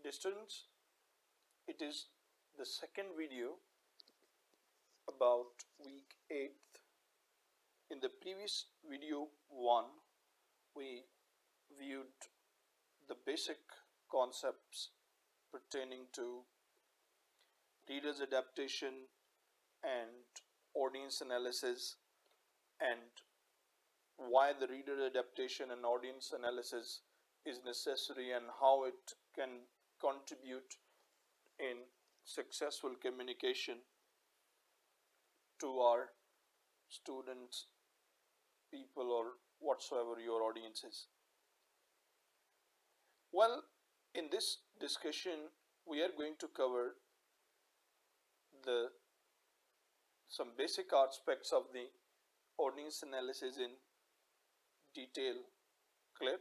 Dear students, it is the second video about week 8th. In the previous video 1, we viewed the basic concepts pertaining to reader's adaptation and audience analysis, and why the reader adaptation and audience analysis is necessary and how it can contribute in successful communication to our students, people, or whatsoever your audience is. Well, in this discussion we are going to cover some basic aspects of the audience analysis in detail. Clear?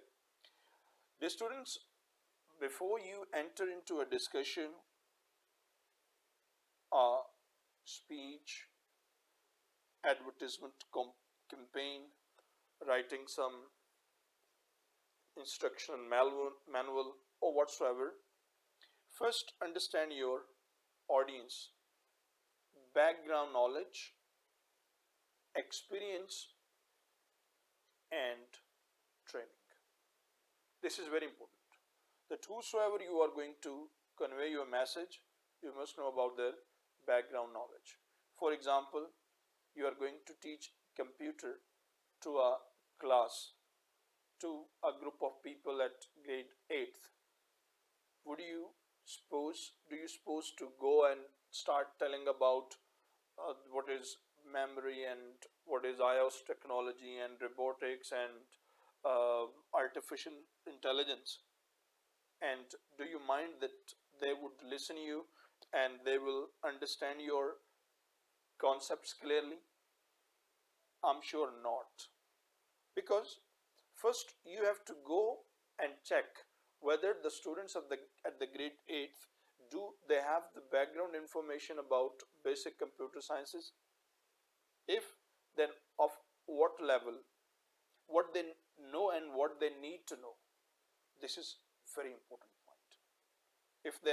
Dear students, before you enter into a discussion, a speech, advertisement campaign, writing some instruction manual or whatsoever, first understand your audience, background knowledge, experience, and training. This is very important. That whosoever you are going to convey your message, you must know about their background knowledge. For example, you are going to teach computer to a class, to a group of people at grade 8th. Do you suppose to go and start telling about what is memory and what is iOS technology and robotics and artificial intelligence? And do you mind that they would listen to you and they will understand your concepts clearly? I'm sure not. Because first you have to go and check whether the students at the grade 8th, do they have the background information about basic computer sciences? If, then of what level, what they know and what they need to know. This is very important point. If they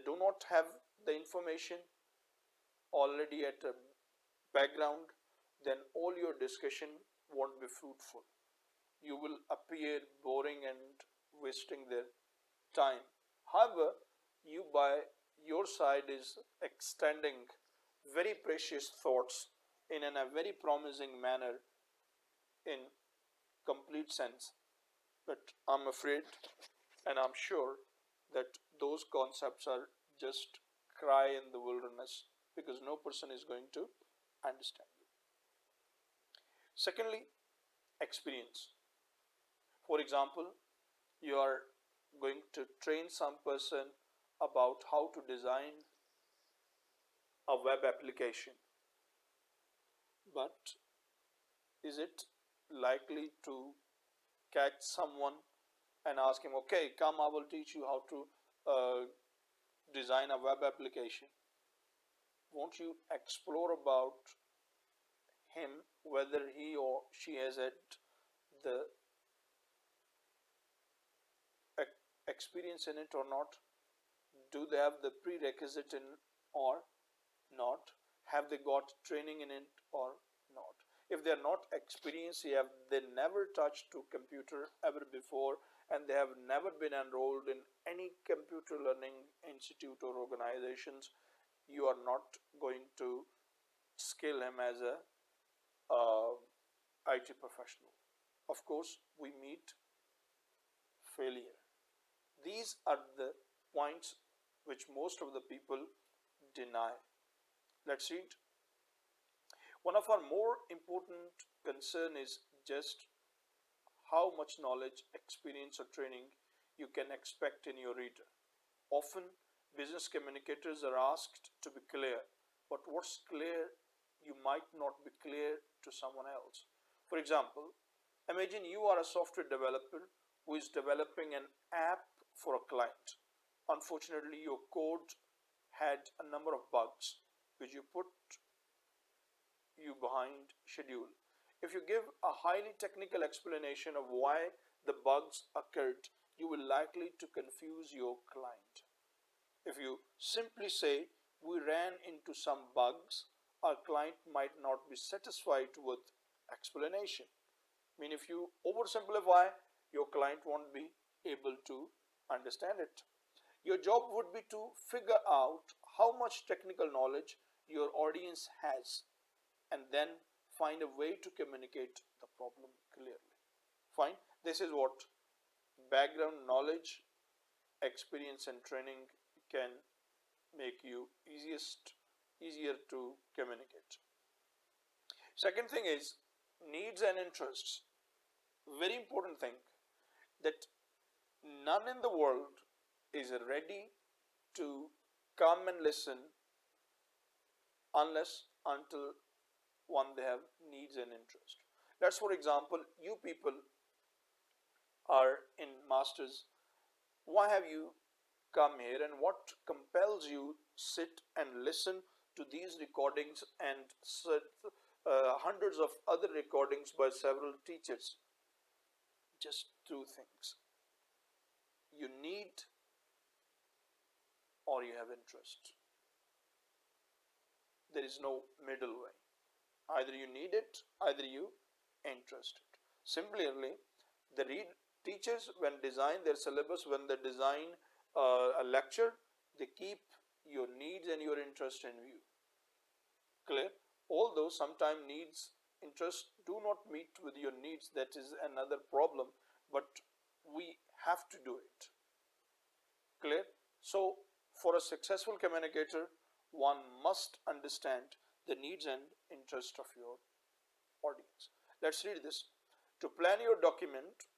do not have the information already at a background, then all your discussion won't be fruitful. You will appear boring and wasting their time. However, you by your side is extending very precious thoughts in a very promising manner in complete sense. But I'm afraid and I'm sure that those concepts are just cry in the wilderness, because no person is going to understand you. Secondly, experience. For example, you are going to train some person about how to design a web application, but is it likely to catch someone and ask him, okay, come, I will teach you how to design a web application? Won't you explore about him, whether he or she has had the experience in it or not? Do they have the prerequisite in or not? Have they got training in it or not? If they are not experienced, they never touched to computer ever before, and they have never been enrolled in any computer learning institute or organizations, you are not going to skill him as a IT professional. Of course, we meet failure. These are the points which most of the people deny. Let's see it. One of our more important concern is just how much knowledge, experience, or training you can expect in your reader. Often, business communicators are asked to be clear, but what's clear you might not be clear to someone else. For example, imagine you are a software developer who is developing an app for a client. Unfortunately, your code had a number of bugs which you put you behind schedule. If you give a highly technical explanation of why the bugs occurred, you will likely to confuse your client. If you simply say, we ran into some bugs, our client might not be satisfied with explanation. I mean, if you oversimplify, your client won't be able to understand it. Your job would be to figure out how much technical knowledge your audience has and then find a way to communicate the problem clearly. Fine. This is what background knowledge, experience, and training can make you easier to communicate. Second thing is needs and interests. Very important thing that none in the world is ready to come and listen unless until one they have needs and interest. Let's for example, you people are in masters. Why have you come here and what compels you sit and listen to these recordings and hundreds of other recordings by several teachers? Just two things: you need or you have interest. There is no middle way. Either you need it, either you interested. Similarly, the teachers when design their syllabus, when they design a lecture, they keep your needs and your interest in view. Clear? Although sometimes needs, interest do not meet with your needs, that is another problem, but we have to do it. Clear? So for a successful communicator, one must understand the needs and interest of your audience. Let's read this. To plan your document,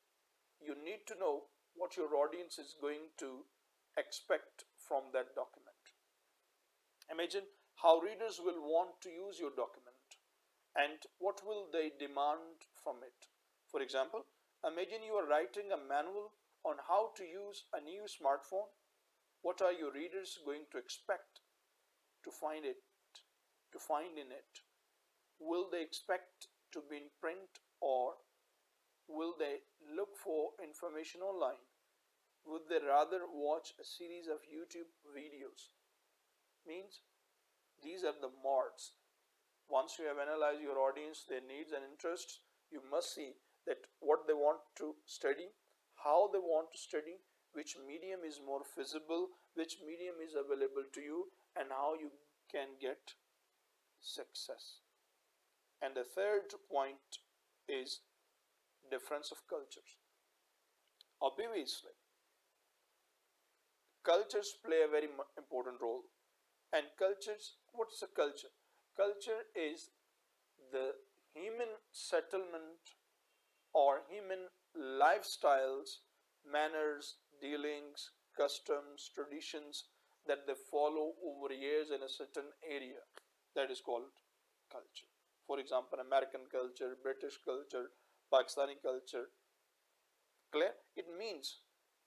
you need to know what your audience is going to expect from that document. Imagine how readers will want to use your document and what will they demand from it. For example, imagine you are writing a manual on how to use a new smartphone. What are your readers going to expect to find in it? Will they expect to be in print, or will they look for information online? Would they rather watch a series of YouTube videos? Means these are the mods. Once you have analyzed your audience, their needs and interests, you must see that what they want to study, how they want to study, which medium is more feasible, which medium is available to you, and how you can get success. And the third point is difference of cultures. Obviously, cultures play a very important role. And cultures, what's a culture? Culture is the human settlement or human lifestyles, manners, dealings, customs, traditions that they follow over years in a certain area. That is called culture. For example, American culture, British culture, Pakistani culture. Clear? It means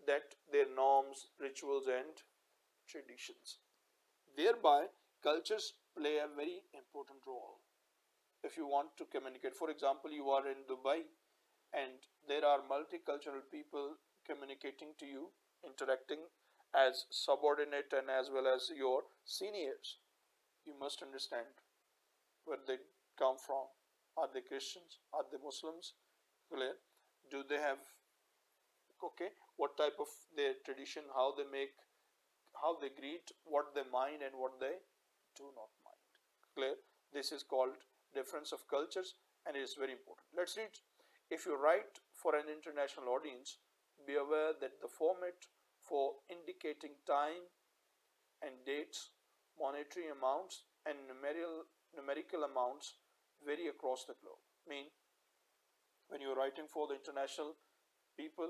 that their norms, rituals, and traditions. Thereby, cultures play a very important role. If you want to communicate, for example, you are in Dubai and there are multicultural people communicating to you, interacting as subordinate and as well as your seniors. You must understand where they come from. Are they Christians? Are they Muslims? Clear? Do they have, okay, what type of their tradition, how they make, how they greet, what they mind and what they do not mind. Clear? This is called difference of cultures and it is very important. Let's read. If you write for an international audience, be aware that the format for indicating time and dates, monetary amounts and numerical amounts vary across the globe. Mean, when you are writing for the international people,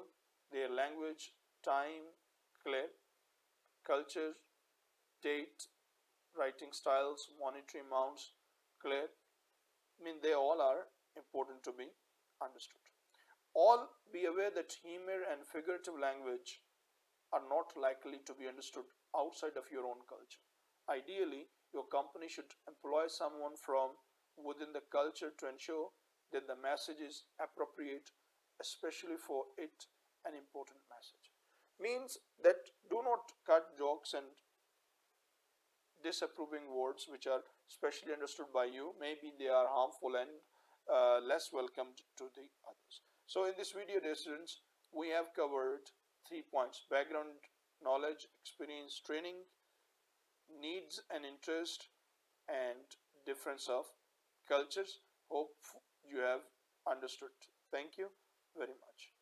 their language, time, clear, culture, date, writing styles, monetary amounts, clear. They all are important to be understood. All be aware that humor and figurative language are not likely to be understood outside of your own culture. Ideally, your company should employ someone from within the culture to ensure that the message is appropriate, especially for it an important message. means that do not cut jokes and disapproving words which are specially understood by you. Maybe they are harmful and less welcomed to the others. So in this video, dear students, we have covered 3 points: background knowledge, experience, training, needs and interest, and difference of cultures. Hope you have understood. Thank you very much.